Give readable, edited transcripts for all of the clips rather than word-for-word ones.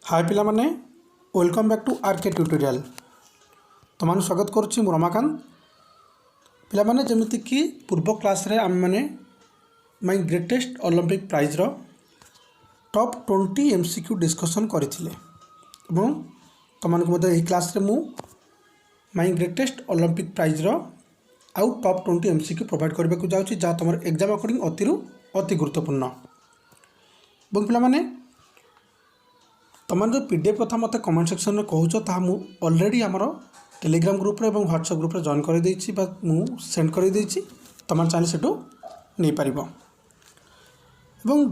हाय पिला माने welcome back to RK tutorial तुम स्वागत करुच्ची मु रमाकांत पिला माने जमिति कि पूर्व क्लास रे आम माने माय ग्रेटेस्ट ओलंपिक प्राइज रो टॉप 20 एमसीक्यू डिस्कशन करथिले एवं तुमन को मते एही क्लास रे मु माय ग्रेटेस्ट ओलंपिक प्राइज रो आउ टॉप 20 एमसीक्यू प्रोवाइड करबे को जाउची जा तुम एग्जाम अकॉर्डिंग अति गुरुत्वपूर्ण एवं पिला माने तुम जो पीडीएफ कथा मत कमेंट सेक्शन में कहूँ ता ऑलरेडी आमर टेलीग्राम ग्रुप रे और व्हाट्सएप ग्रुप रे जॉइन कर देछि बा मु सेंड कर देछि तुम चाहे सेटू नहीं पार एवं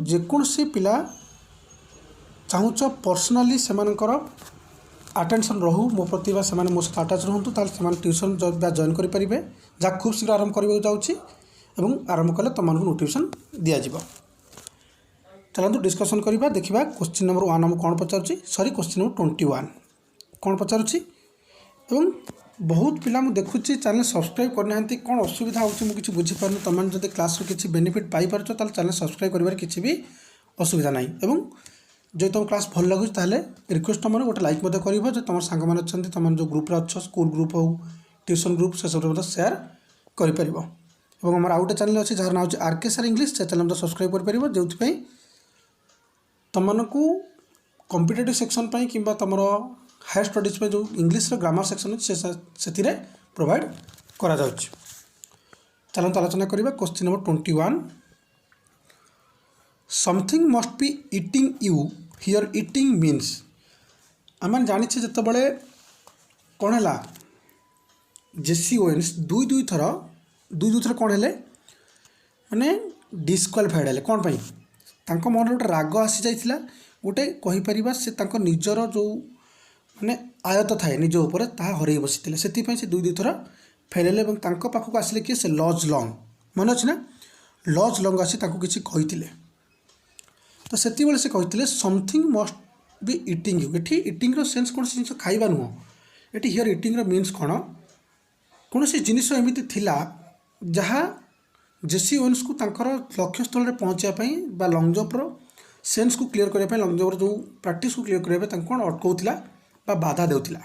जेकोसी पिला चाहूच पर्सनाली से अटेंशन रहू मो प्रति से मो सहित अटाच रुहतु ताल ट्यूशन जॉइन करेंगे जहाँ खूब शीघ्र आरंभ करने जाऊँगी आरंभ कले तुमको नोटिफिकेशन दिज्व चलते डिस्कसन करवा देखा क्वेश्चन नंबर 1 आम कौन पचार सॉरी क्वेश्चन नंबर 21 कौन पचारुची एवं बहुत पिला मुझे देखुची चैनल सब्सक्राइब करना कौन असुविधा होची किसी बुझीपार तुम जब क्लास किसी बेनिफिट पाइपर चैनल सब्सक्राइब कर किसी भी असुविधा ना एवं जो तुम क्लास भल लगुच रिक्वेस्ट तुम गोटे लाइक कर तुम सांग मैंने अच्छा तुम जो ग्रुप अच्छ स्कूल ग्रुप हो ट्यूशन ग्रुप से सब सेयार कर आम आउ गए चैनल अच्छे जार ना आरके सर इंग्लिश से चैनल सब्सक्राइब कर जो तुमको कॉम्पिटिटिव सेक्शन पर कि तुम हायर स्टडीज पे जो इंग्लिश ग्रामर सेक्शन से प्रोवाइड करा जाउछि। चलते आलोचना करवा question number 21 something must be eating you here eating means आम जानी जिते बड़े कौन है जेसी ओवेन्स दुई थर कौन है माने डिस्क्वालिफाइड है कौन पाई तांको मन गोटे राग आसी जाइथिला गोटे कहीपर से निजर जो माने आयत थाए निज उपर ताहा हरई बसी से दुई थर फेरले पाखक आसिले किए से लज लंग मन अच्छे ना लज लंग आसी किसी कही तो से से कहते something must be eating you ये इटिंग सेन्स कौन जिन खाइबा नुह ये हियर इटिंग मीन्स कौन कौन सी जिनिस एमती थिला जहाँ जेसी ओवेन्स को तांकर लक्ष्य स्थल में पहुँचापी लंग जंपर सेन्स को क्लीयर करने लंग जंपर जो प्रैक्टिस को क्लीयर करने कौन अटकाउला बाधा देउथिला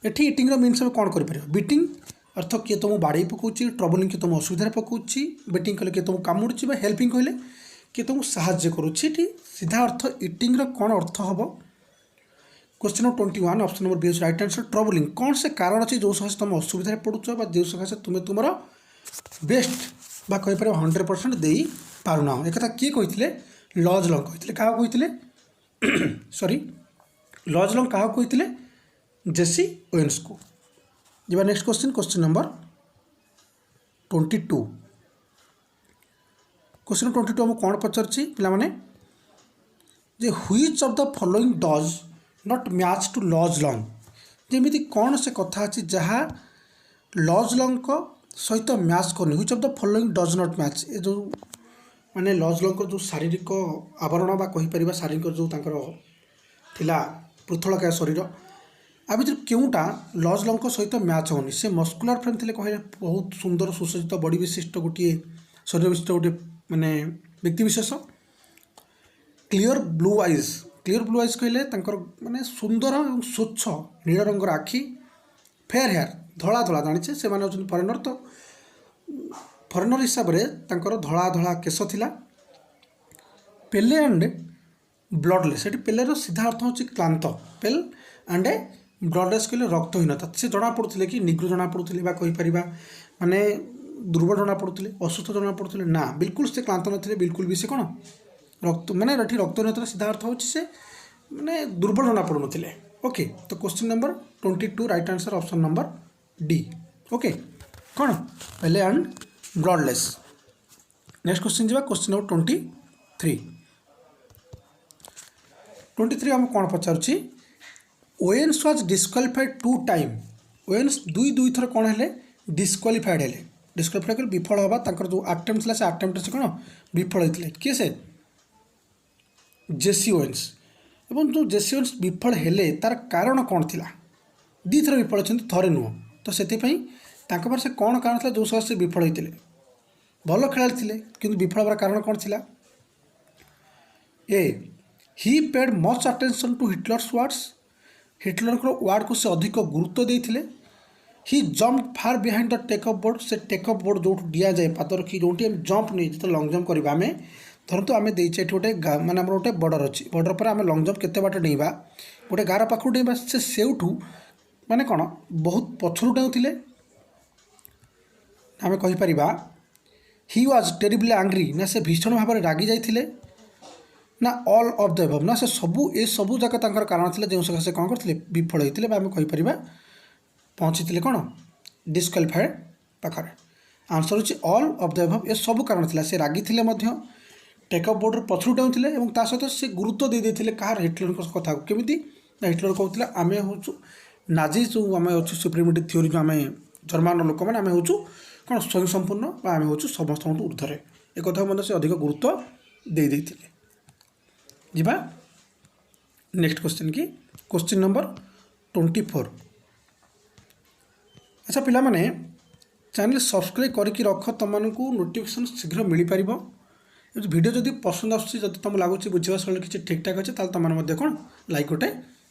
एठी इटिंग मीन्स कौन कर बीटिंग अर्थ किए तुम बाड़ी पकाउची ट्रबलिंग किए तुम असुविधा पकाउची बेटिंग कले किए तुम कामुड़ी हेल्पिंग कहले किए तुमको साहाଯ୍य करुच्छी सीधा अर्थ इटिंग कौन अर्थ हम question number 21 option number B right answer troubling कौन से कारण अच्छे जो सकाशे तुम असुविधा पड़ुच जो सकाशे तुम्हें तुम बेस्ट बा कहीपर 100% दे पारुना एक किए कहते लज लंग कहते क्या कहते सॉरी लज लंग क्या कहते जेसी ओवेन्स को जी नेक्स्ट क्वेश्चन नंबर 22 क्वेश्चन 22 हम कौन पचारछि पिला माने जे which of the following does not match to Luz Long जेमिति कौन से कथा अछि जहाँ लज लंग को सहित मैच करनी which of the following does not match ये जो माने लज लंग जो शारीरिक आवरण बा कहीपर शारीरिक जो थिला पृथलकाय शरीर आ भर केउटा लज लंग सहित मैच होनी से मस्कुलर फ्रेम थे कहे बहुत सुंदर सुसज्जित बड़ी विशिष्ट गोटे शरीर विशिष्ट गोटे माने व्यक्तिविशेष क्लीयर ब्लू आईज कहले माने सुंदर और स्वच्छ नील रंगर आखि फेयर हेयर धला धला जानी से माने फरेनर तो फरेनर हिसाब से धला धला केश थिला पेले एंड ब्लडलेस ये पेलेर सीधा अर्थ हो क्लांत पेल एंड ब्लडलेस कहले रक्तहीनता से जना पड़ुले कि निग्र जना पड़ुले कहीपर माने दुर्बल जना पड़ुले असुस्थ जना पड़ुले ना बिल्कुल से क्लांत नथिले बिल्कुल भी से कौन रक्त माने रक्तहीनता सीधा अर्थ हो माने दुर्बल जना पड़ुनथिले ओके तो question number 22 right answer option number D okay कौन पेले एंड ब्लडलेस नेक्स्ट क्वेश्चन जी क्वेश्चन नंबर 23 हम कौन पचारुची Owens was disqualified 2 time Owens दुई थर कौन है डिस्क्वालिफाइड है डिस्क्वालिफाइड विफल हवा जो अटेम्प्ट था से अटेम्प्ट से कौन विफल होते किए से जेसी ओवेन्स एवं जो जेसी ओवेन्स विफल हेले तार कारण कौन थिला दी थर विफल होती थरे नुह तो से से कौन कारण था जो सह से विफल होते भल खेला कि विफल हबार कारण कौन थिला A he paid much attention to Hitler's words, Hitler word को से अधिक गुरुत्व देते। He jump far behind the takeoff board, से टेकअप बोर्ड जो दिया जाए पाद रखी जो जंप नहीं जो लंग जंप करवा आम धरतु आम देचे गोटे माने गोटे बॉर्डर अच्छी बॉर्डर पर आम लंग जंप केते बाट डेइबा गोटे गार पाखु डेइबा से माने कौन बहुत पछरू डेउथिले आम कहीपर। ही वाज टेरिबली आंग्री, ना से भीषण भाव में रागी जाइए ना ऑल ऑफ द एबव, ना से सबू ए सबू जाक तांकर कारण थिले जो सकाशे कौन करथिले विफल होइतिले बा आम कहीपर पहुँची कौन डिस्क्वालिफाइड पाखे। आंसर होची ऑल ऑफ द एबव, ए सब कारण थिला। से रागी थिले मध्य टेकअप बोर्डर पछरू डाउथिले एवं ता सहित से गुरुत्व दे देथिले कहार हिटलर कथा केमिति ना हिटलर कहउथिले आमे होचु नाजी जो आमे होचु सुप्रीमेटी थ्योरी जो आमे जर्मान लोक मैंने आमे होचु कौन स्वयं संपूर्ण बा आमे होचु समस्त ऊर्ध्वे एक कथा मध्य से अधिक गुरुत्व दे देथिले। जिबा नेक्स्ट क्वेश्चन की क्वेश्चन नंबर 24। अच्छा पिला माने चैनल सब्सक्राइब करके रख तुमको नोटिफिकेशन शीघ्र मिल पार। वीडियो जदि पसंद आसूँ तुम लगुच बुझा शैली किसी ठीक ठाक अच्छे तुमने कौन लाइक गोटे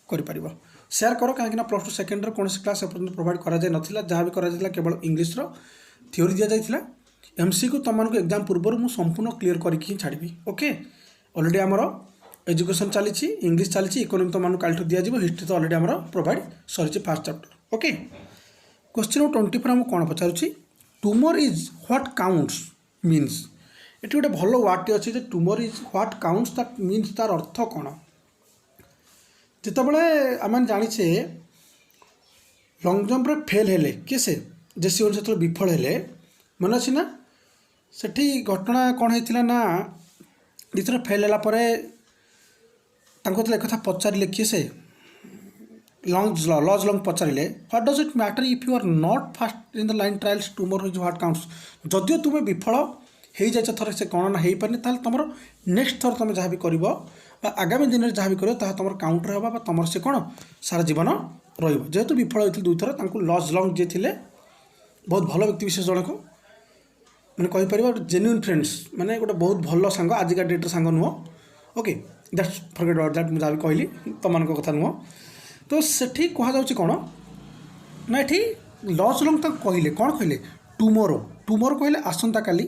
कर शेयर कर कहीं प्लस टू सेकेंडर कौन क्लास प्रोवाइड कराई ना जहाँ भी करा केवल इंग्लीश थ्योरी दि जाता एमसीक्यू तुमको एग्जाम पूर्व मुझे संपूर्ण क्लीयर करके छाड़ी। ओके ऑलरेडी आमर एजुकेशन चली इंग्लीश चली इकोनॉमिक तुमको कालठू दिज्व हिस्ट्री तो ऑलरेडी आमर प्रोवाइड सरी first chapter. Okay question number 24 आमको कौन पचारूँ tumour is what counts means ये गोटे भल वार्डटे अच्छे tumour is what counts that means तार अर्थ कौन जितेबले आम जाचे लंग जंप्रे फेल हेले किए से जेसी ओन से विफल हेले मन अच्छी ना सेठी घटना कौन होता ना दुथर फेल है एक कथा पचारे किए से लज लंग पचारे what does it matter if you are not first in the line trials tumour is what counts जदिव तुम्हें विफल हो जाए थर से कौन ना हो पारे तुम नेक्स्ट थर तुम जहाँ भी कर आगामी दिन में जहाँ भी कर तुम काउंटर होगा तुम से कौन सारा जीवन रेतु विफल होती दुईथर लज लंग जी थे बहुत भल व्यक्ति विशेष जनक मैंने कहीपर जेन्युइन फ्रेंड्स मैंने गोटे बहुत भल सांग आजिका डेट्रे सांग नुह। Okay that's forget about that मुझे कहली तुम कथा नुह तो सेठी कहुच्छे कौन ना ये लज लंग तक कहले कौन कहले टुमोरो कहले आसंता काली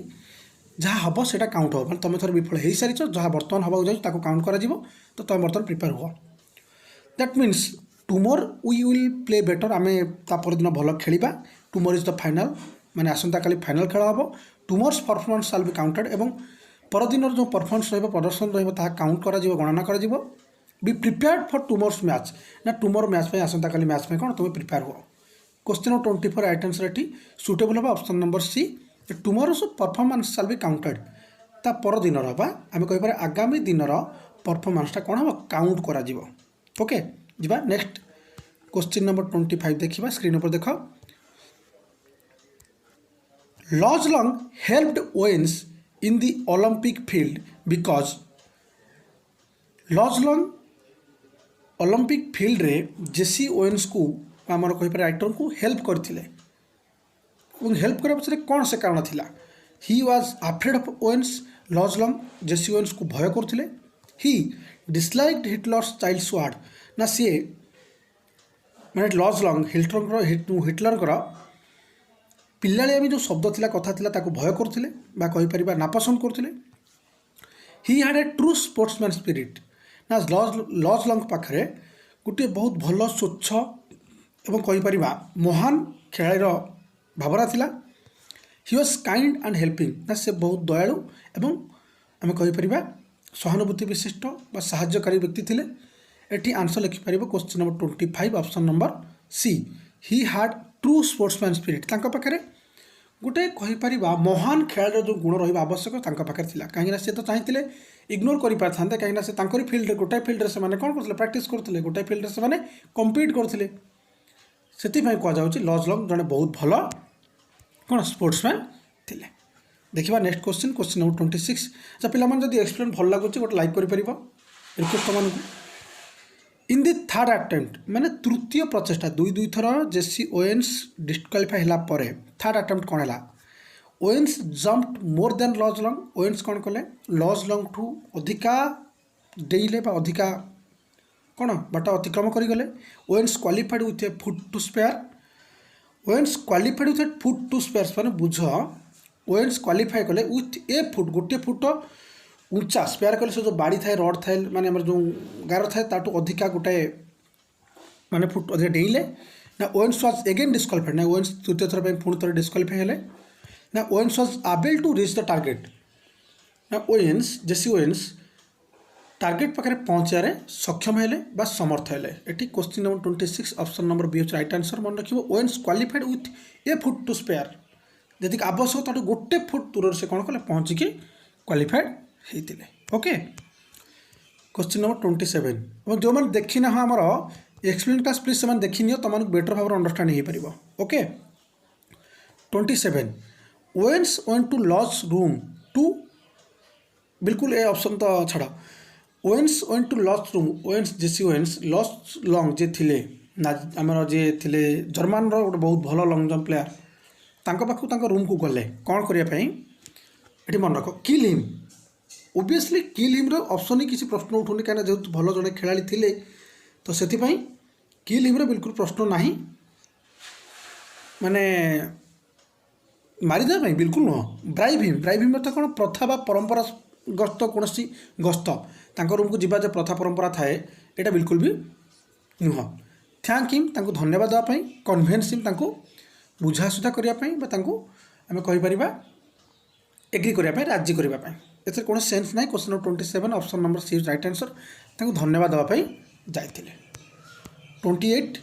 जहाँ हम से काउंट हो तुम थोड़ा विफल हो सारी जहाँ बर्तमान हवा जाए काउंट कर तो तुम बर्तमान प्रिपेयर हुआ that means tomorrow we will play better आम तापर दिन भल खेला टुमोर इज द फाइनाल माने आसंता काली फाइनाल खेल हम tomorrow's performance shall be counted एवं परदिन जो परफॉर्मेंस प्रदर्शन काउंट कर गणना कर be prepared for tomorrow's match ना टुमोर मैच आसंता काली मैच कौन तुम प्रिपेयर हुआ। क्वेश्चन नंबर 24 आइटम्स ये सुटेबल हम option number C tomorrow's performance shall be counted ता पर दिन आम कहीपर आगामी दिन परफॉर्मेंसटा कौन हम काउंट करा जीवो। ओके जीवा नेक्स्ट क्वेश्चन नंबर 25 देखा स्क्रीन पर देख लज lung helped Owens in the Olympic field because लज लंग ओलंपिक फील्ड रे जेसी ओवेन्स को आमर कहीपर एक्टर को हेल्प करथिले हेल्प करने पछरे कौन से कारण थिला he was afraid of Owens Luz lung JC Owens को भय करथिले ही डिसलाइक्ड हिटलर्स चाइल्ड स्वाड ना सी मैंने लज लंग हिटलर पिलालियामी जो शब्द थिला कथा थिला ताको भय करथिले बा कहि परिबा नापसंद करथिले। He had a true sportsman spirit ना लज लंग पाखरे गोटे बहुत भल स्वच्छ एवं कहि परिबा महान खेलाड़ीर भावना थिला। He was kind and helping ना से बहुत दयालु एवं आम कहीपर सहानुभूति विशिष्ट बा साहाय्यकारी व्यक्ति थिले। एटी आंसर लिखिपर question number 25 option number C he had true sportsman spirit तांका पाखरे गोटे कहीपर महान खेलाड़ीर जो गुण रहा आवश्यक तांका पाखरे थिला कहीं से तो चाहिए इग्नोर कर पारते कहीं से तांकरी फील्ड गोटाए फील्ड से कौन करते प्रैक्टिस करते गोटाए फील्ड से कम्पीट करते से कहुच्छे लज लंग जड़े बहुत भल कौन स्पोर्ट्समैन थिले। देखा नेक्स्ट क्वेश्चन क्वेश्चन नंबर 26 अच्छा पे जब एक्सप्लेन भल लगुच गोटे लाइक कर रिक्वेस्ट तुमको इन दी थर्ड अटेम्प्ट माने तृतीय प्रचेषा दुई थर जेसी ओवेन्स डिस्क्वालिफाई है थर्ड अटेम्प्ट कौन है ओवेन्स जम्प्ड मोर देन लज लंग ओवेन्स कौन कले लज लंग ठू अधिका डेइले बा अधिका कौन बाट अतिक्रम करें Owens qualified with a foot to spare Owens qualified with a foot to spare मैंने बुझ ओवेन्स क्वालिफाई कले विथ ए फुट गोटे फुट उच्चा स्पेयर कले से जो बाड़ी थाए रड थाए माने जो गार थाए ताठू अधिका गोटे माने फुट अधिक डेइले ना ओवेन्स वाज एगेन डिस्क्वालिफाइड ना ओवेन्स तृतीय थर पुणी थर डिस्क्वालिफाई हेले ना Owens was able to reach the target ना ओवेन्स जेसी ओवेन्स टार्गेट पाखे पहुँचारे सक्षम हेले बा समर्थ हेले एटी question number 26 option number B होची राइट आंसर मन रखिबो Owens qualified with a foot to spare यदि आवश्यक ताठू गोटे फुट दूर से कौन कले पहुँचिकी क्वालिफाइड होते ओके क्वेश्चन नंबर 27 और जो मैंने देखी ना हाँ आमर एक्सप्लेन क्लास प्लीज से देखी नियो तुम बेटर भाव अंडरस्टांडिंग हो पार okay 27 Owens went to Luz room to बिल्कुल ए ऑप्शन तो छाड़ Owens went to Luz room Owens Jesse Owens Luz Long जे थिले ना आमर जे थिले जर्मान रो गोटे बहुत भल लंग जंप प्लेयर तांको पाखु तांको रूम को गले कौन करने ये मन रख kill him obviously kill him option ही किसी प्रश्न उठुनी कहीं जेहतु भल जड़े खेलाड़ी थिले तो से किल हिम बिल्कुल प्रश्न ना माने मारिदे बिल्कुल नुह ब्राइब हिम तो कौन प्रथा बा परंपरा गस्त कौन गस्त तांको रूम को जीवा जो प्रथा परंपरा थाए यहाँ बिल्कुल भी नुह थैंक हिम तांको धन्यवाद देवाई कन्भिन्स हिम तांको बुझासुझा करने आम कहीपर एग्री करने राजी करने एथर कौन सेन्स ना question number 27 option number C right answer तांको धन्यवाद देवाई जाइए 28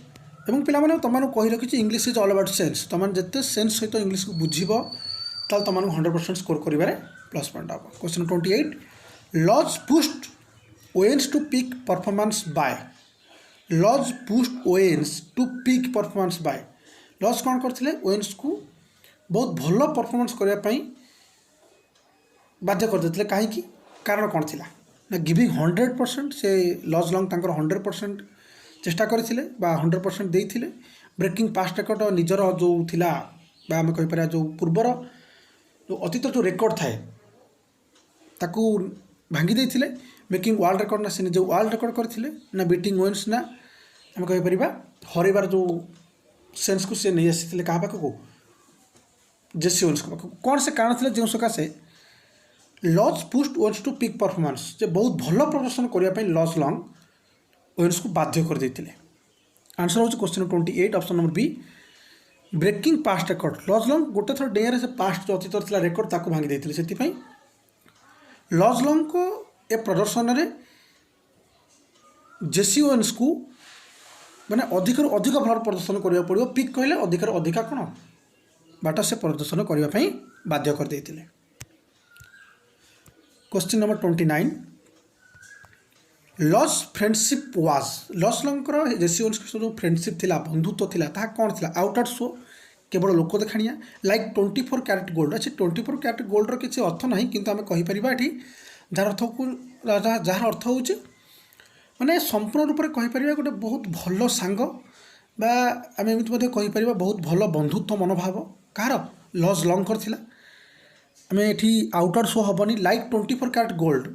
एवं पिलाने तुम कही रखी English is all about sense तुम जिते सेन्स सहित इंग्लिश को बुझब ताल तुम 100% स्कोर कर प्लस पॉइंट हम question 28 Luz pushed Owens to peak performance by Luz pushed Owens to peak performance by Luz कौन करते ओवेन्स को बहुत भल परफॉर्मेंस करने बाध्य करते कहीं कारण कौन थी ना गिविंग 100% से लॉज लंग 100% चेष्टा करते 100% देते ब्रेकिंग पास्ट रेकर्ड निजर जो थिला आम कहीपर जो पूर्वर जो अतीत जो रेकर्ड थाए ताकू भांगी देते मेकिंग वर्ल्ड रेकर्ड ना से निज वर्ल्ड रेकर्ड करते ना बीटिंग ओवेन्स ना आम कहीपर हरबार जो सेन्स को सी नहीं आसी क्या पाखक जेसी ओवेन्स पाखक कौन से कारण थे जो सकाशे Luz pushed Owens to peak performance जे बहुत भल प्रदर्शन करने लॉज लंग ओवेन्स को बाध्य कर देते आंसर हूँ question 28 option number B breaking past record Luz long गोटे थर डेयर से पास्ट जो अतीत था रेकर्ड ताको भांगी देते से लॉज लंग को ए प्रदर्शन में जेसी ओवेन्स को माने अधिक अधिक भल प्रदर्शन करा पड़ो पिक कहले अधिक अधिका कौन बाट से प्रदर्शन करने बाध्य कर देते question number 29 Luz friendship was Luz लंकर जेसी ओवेन्स के जो फ्रेंडशिप थिला बंधुत्व थिला ता कौन थिला आउट शो केवल लोक देखाणिया लाइक 24 कैरेट गोल्ड अच्छे 24 कैरेट गोल्डर किसी अर्थ ना कि आम कहीपर ये जार अर्थ को जार अर्थ हो माने संपूर्ण रूप से कहीपर गोटे बहुत भल सांग बा आम एमती कहीपर बहुत भल बंधुत्व मनोभाव कହାର लॉज लंकर थिला आम ये आउटर शो हेनी लाइक 24 कैरेट गोल्ड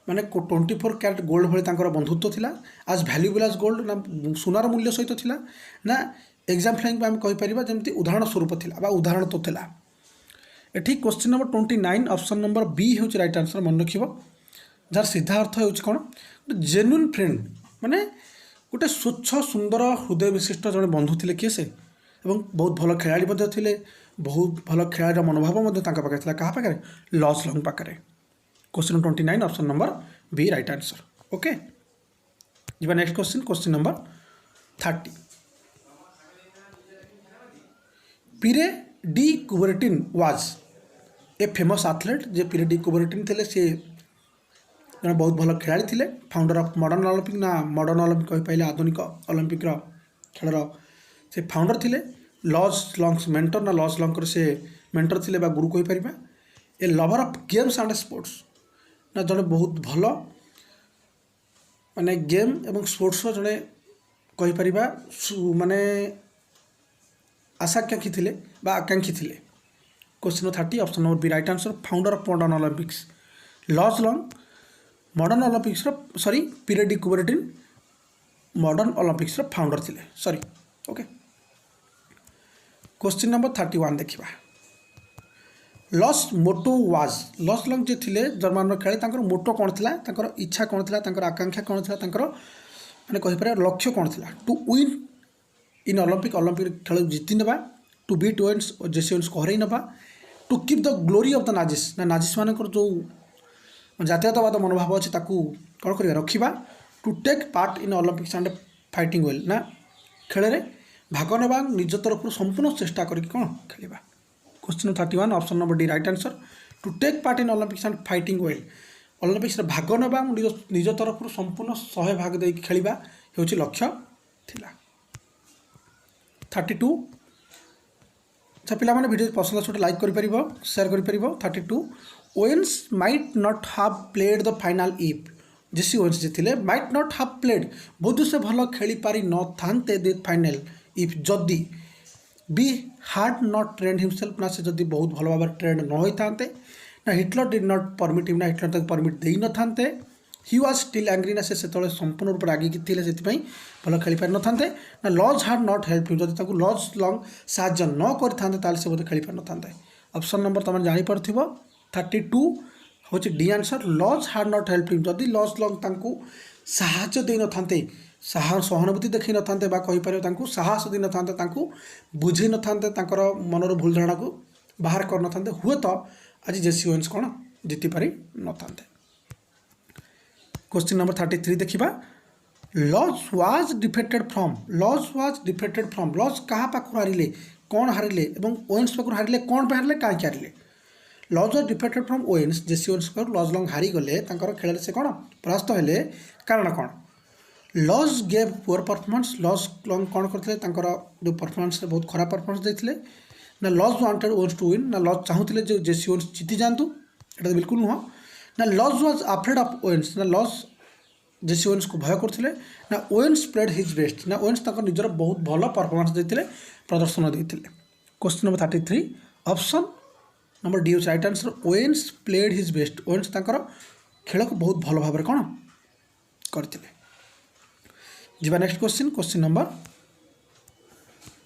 माने 24 कैरेट गोल्ड भाई बंधुत्व थिला आज भैल्यूएबल आज गोल्ड ना सुनार मूल्य सहित थिला ना एग्जाम्पल आम कहीपर जमी उदाहरण स्वरूप थिला उदाहरण तो थिला एठी question number 29 option number B हूँ राइट आंसर मन रख जार सीधा अर्थ हो कौन जेन्युइन फ्रेंड माने गोटे स्वच्छ सुंदर हृदय विशिष्ट जड़े बंधु थे किए से बहुत भल खेलाड़ी थे बहुत भल खेलाड़ी मनोभाव पाखे क्या पाखे लॉज लंग पाखे question 29 option number B right answer okay जी next question number 30 Pierre de Coubertin was a famous athlete जे पीरे डी कुबरटिन थे सी जन बहुत भल खेलाड़ी थे फाउंडर ऑफ मॉडर्न ओलंपिक ना मॉडर्न ओलंपिक कही पाइले आधुनिक ओलंपिक खेलर से फाउंडर थे लॉज लंग्स मेंटर ना लॉज लंगर से मेंटर थे गुरु कहीपर a lover of games and sports ना जड़े बहुत भल माने गेम एवं स्पोर्ट्स जड़े कहीपर माने आशाकांक्षी थे आकांक्षी थे question 30 option number B right answer founder of modern Olympics Luz Long modern Olympics sorry Pierre de Coubertin modern Olympics founder थिले सॉरी ओके। क्वेश्चन नंबर 31 देखिबा Luz motto was Luz Long जे थिले German खेले तांकर मोटो कौन थिला तांकर इच्छा कौन थिला तांकर आकांक्षा कौन थिला तांकर माने कहि पारे लक्ष्य कौन थिला टू विन इन ओलंपिक खेल जीति नेबा टू बीट ओवेन्स और जेसी ओवेन्स को हरई नेबा to keep the glory of the Nazis ना नाजिस मानकर जो जातीयतावाद मनोभाव अच्छे ताकू कौन कर रखा to take part in Olympics and fighting well ना खेल में भाग नेबा निज तरफ संपूर्ण चेष्टा करके कौन खेलवा। Question 31 option number D right answer to take part in Olympics and fighting well Olympics भाग नेबा निज तरफ संपूर्ण 100 भाग दे खेलवा हूँ लक्ष्य थिला। 32 अच्छा पिला माने वीडियो पसंद छोटे लाइक करि परिबो शेयर करि परिबो। 32 Owens might not have played the final if Jesse Owens जे थिले माइट नॉट हैव प्लेड बोध से भल खेली पारि न थांते द फाइनल इफ जदि बी हार्ड नॉट ट्रेंड हिमसेल्फ ना से जदि बहुत भल भाव ट्रेंड न होई थांते ना Hitler did not permit him ना हिटलर तक परमिट देई न थांते ही वाज स्टिल एंग्री ना से संपूर्ण रूप रागी थिले से भल खेली पारि न थांते ना Luz had not help him जदि ताकू लॉज लॉन्ग साहाय्य न कर थांते ताले से बोध खेली पारि न थांते। ऑप्शन नंबर तुम जानि परथिबो 32 हूँ D answer Luz had not help him जदि लॉज लॉन्ग तांकू साहाय्य दे न थांते सहानुभूति देखी न थांते बा कहि पारे तांकू साहस दे न थांते तांकू बुझी न थांते तांकर मनर भूल धारणा को बाहर कर न थांते हुए तो आज जेसी ओवेन्स कौन जीति पारि न थांते। क्वेश्चन नंबर 33 देखिबा Luz was defected from Luz कहा पाखु हारिले कौन हारिले एवं ओवेन्स पाखु हारिले कौन पे हारिले काहे हारिले Luz was defected from Owens Jesse Owens पर लॉज लॉन्ग हारी गले तांकर खेल से कौन परास्त हेले कारण कौन Luz gave poor performance Luz long कौन करते जो परफॉर्मेंस बहुत खराब परफॉर्मेंस देते ना Luz wanted Owens to win ना लॉज चाहूले जो जेसी ओवेन्स जीति जातु एटा बिल्कुल नुह ना Luz was afraid of Owens ना लॉज जेसी ओवेन्स को भय करते ना ओवेन्स प्लेड हिज बेस्ट ना ओवेन्स निजर बहुत भल परफॉर्मेंस देते प्रदर्शन देते। Question number 33 option number D right answer Owens played his best Owens खेल को बहुत भल भाव कौन करते। जीवा नेक्स्ट क्वेश्चन नंबर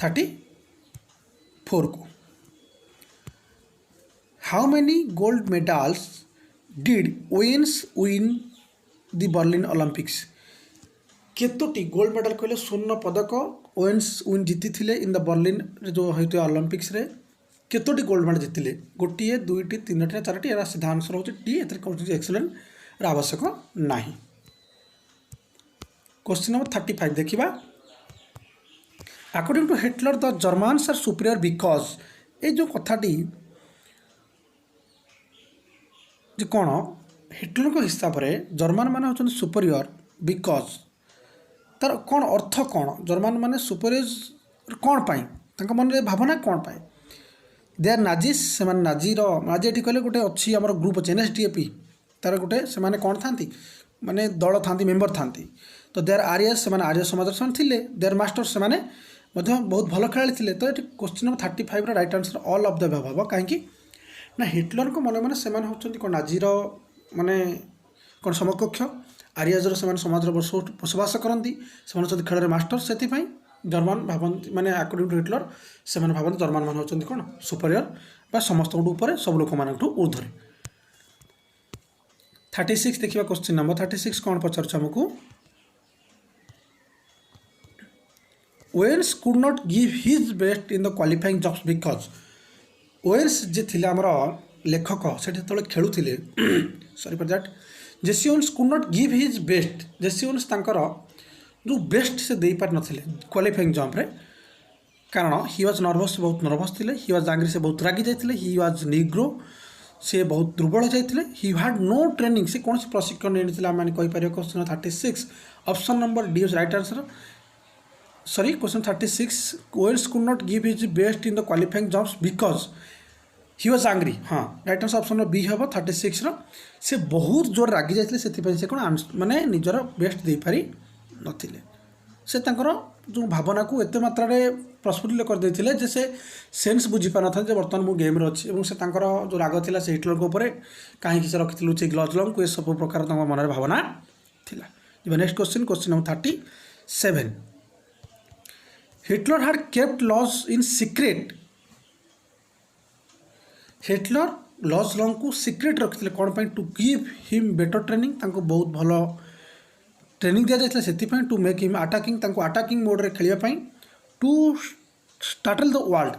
34 को how many gold medals did Owens win the Berlin Olympics केतोटी गोल्ड मेडल कहले स्वर्ण पदक ओवेन्स विन जीति थिले इन द बर्लिन जो होते ओलंपिक्स रे केतोटी गोल्ड मेडल जीतिले गोटे दुईटी तीन चारोटी यार सीधा आंसर होचे डी एथरे कौन एक्सलेंट आवश्यक नाही। क्वेश्चन नंबर 35 देखिबा according to Hitler the Germans are superior because ये जो कथाटी जे कौन हिटलर को हिसाब से जर्मन माने होचन सुपीरियर बिकज तार कौन अर्थ कौन जर्मन माने सुपीरियर कौन पाई तांका मन रे भावना कौन पाई दे आर नाजिस से नाजी नाजी कहले गोटे अच्छी आम ग्रुप अच्छे एनएसडीएपी तार गोटे से कौन था माने दल था मेम्बर था तो देर आर्यस से आर्य समाज थे देर मास्टर से बहुत भल खेलाड़ी थे। तो ये question number 35 right answer all of the above कहीं ना हिटलर को मन मैंने से कौन नाजीर माने कौन समकक्ष आर्यजर से समाज बसवास करती से खेल मास्टर से जर्मन भावती माने अकॉर्डिंग टू हिटलर से भावती जर्मन मान होती कौन सुपीरियर समस्त ऊपर सब लोक मान ऊर्ध्वे। 36 देखिए क्वेश्चन नंबर 36 कौन पचार आमको Owens could not give his best in the qualifying jumps because Owens जे थिले आमर लेखक से खेलुले sorry for that Jesse Owens could not give his best Jesse Owens तांकर जो बेस्ट से दे पार नथिले क्वालिफाइंग जंप रे कारण ही वाज नर्वस बहुत नर्वस थिले ही वाज आंग्री से बहुत रागी जाइथिले ही वाज निग्रो से बहुत दुर्बल जाइथिले ही हैड नो ट्रेनिंग से कौन प्रशिक्षण नहीं निथिला माने कहि पारियो। Question 36 option number D is right answer sorry question 36 Owens could not give his best in the qualifying jumps because he was angry हाँ राइट आंसर ऑप्शन बी हम 36 से बहुत जोर रागी जाइथिले से कौन माने निजर बेस्ट दे पारि नथिले से जो भावना को एत मात्रा प्रस्फुटित कर देते जे से सेन्स बुझीपार था बर्तमान मु गेम्रे अच्छी और से जो राग था से हिटलर उपर कहीं से रखिलु से लज लंग को ये सब प्रकार मन भावना थिला। Next question, question number 37। Hitler had kept Luz in secret. Hitler Luz long को सीक्रेट रखिते कौन पर? To give him better training, बहुत भल ट्रेनिंग दि जाता से to make him attacking, attacking mode रे खेलवाई, टू स्टार्टल द वर्ल्ड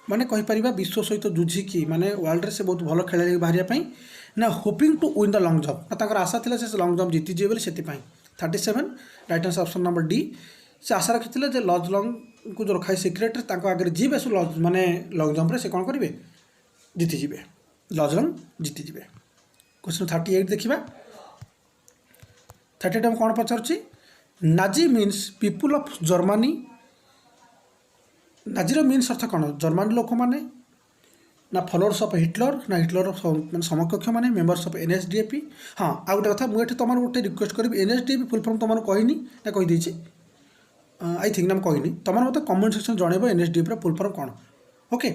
माने कहीपर विश्व सहित जुझिकी माने वर्ल्ड रे से बहुत भल खेल बाहर ना hoping to win the long jump ना आशा था से लंग जंप जीतीजे बोली से 37 right answer option number D. से आशा रखी जे लज लंग को जो रखा सीक्रेट आगे जी सु लज माने लंग जंप से कौन करेंगे जीतीजे, लज लंग जीतीजे। क्वेश्चन 38 देखा। 38 कौन पचार? Nazi means people of Germany. नाजीर मीन्स अर्थ कौन? जर्मनी लोक मैंने ना फलोअर्स ऑफ हिटलर ना हिटलर समकक्ष मैंने मेम्बर्स ऑफ एनएसडीएपी। हाँ आ गोटे कथा मुझे तुम गोटे रिक्वेस्ट करी एनएसडीएपी फुल फॉर्म तुम कहनी ना कहीदे आई थिंक ना कहनी तुम मत कमेंट सेक्शन जनइब एनएसडीएपी फुल फॉर्म कौन। ओके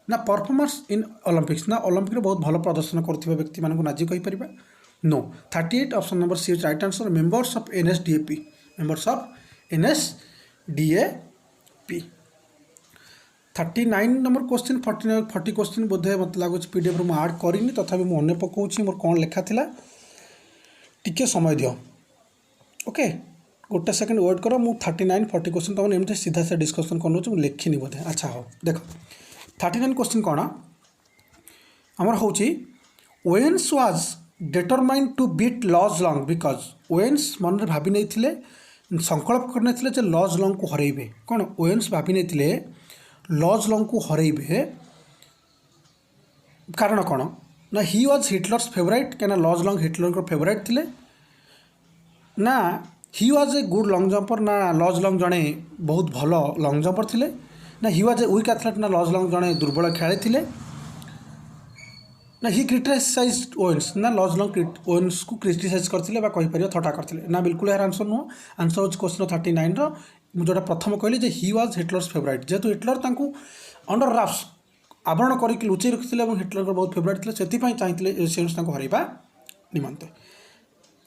ना परफॉर्मर्स इन ओलंपिक्स ना ओलंपिक बहुत भल प्रदर्शन कर व्यक्ति मानक नाजी कहीपर नो। 38 option number C right answer members of NSDAP, members of NSDAP. 39 number question 40 question बोधे मत लगुच पीडीएफ में आड करी तथा मुझे मन पकाऊँ मोर कौन लिखा था टिके समय दियो। ओके गोटे सेकंड वेट कर मु 39 40 क्वेश्चन तुम एमती सीधा से डिस्कसन कर मुझे लिखिनी बोधे। अच्छा हाँ देख 39 क्वेश्चन कौन आमर हूँ Owens was determined to beat Luz long because Owens मन में भाभी नहीं संकल्प करने लज लंग को हरइबे। कौन ओवेन्स भाभी नहीं लज लंग को हरइबे कारण कौन ना ही वाज हिटलर्स फेवराइट क्या लज लंग हिटलर फेवराइट थिले ना he was a good lung jumper ना लज लंग जड़े बहुत भल लंग जंपर थिले ना he was a weak athlete ना लज लंग जड़े दुर्बल खेले थिले ना ही क्रिटिसाइज ओवेन्स ना लज लंग ओवेन्स को क्रिटिसाइज करते कहीपर थटा करते ना बिल्कुल यार आंसर नुह। आंसर हो क्वेश्चन 39 जोटा प्रथम कहली जे ही वाज हिटलर्स फेवराइट जेहेतु हिटलर अंडर राफ्स आवरण करके लुचै रखिते हिटलर बहुत फेवराइट थे से चाहिए सेन्स हरइबा निमंते।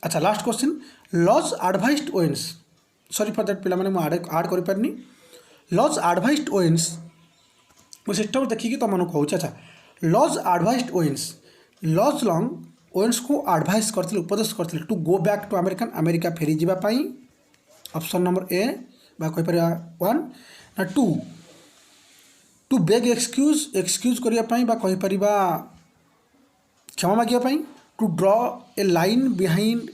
अच्छा लास्ट क्वेश्चन लज advised Owens sorry for that पे आड कर लज एडवाइज्ड ओवेन्स मुझे देखिए तुम कहूँ। अच्छा Luz advised Owens Luz Long Owens को एडवाइस करते उपदेश करते to go back to America फेरी जावाई ऑप्शन नंबर ए कहीपर 1 ना टू बेग एक्सक्यूज करने कहीपर क्षमा मागियापाई to draw a line behind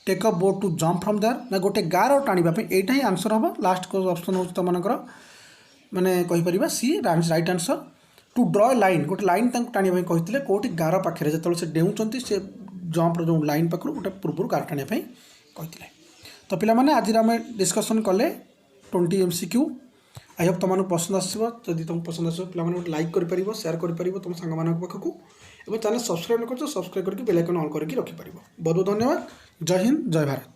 take a boat to jump from there ना गोटे गार टाणी एटा ही आंसर हम। लास्ट ऑप्शन हो तुम माने कहीपर C right answer to draw a line गोटे लाइन टाणी कहते कौटी गार पाखे जो से डेउंट से जम्पर जो लाइन पाखर गोटे पूर्व गार टाणी कहते। तो पे आज आम डिस्कसन कले 20 MCQ आई होप तुम पसंद आसो जदि तुम पसंद आस पे लाइक कर शेयर कर तुम सांग मान पाखक और चैनल सब्सक्राइब न कर सब्सक्राइब करके बेल आइकन ऑन करके रखिपर। बहुत बहुत धन्यवाद। जय हिंद जय भारत।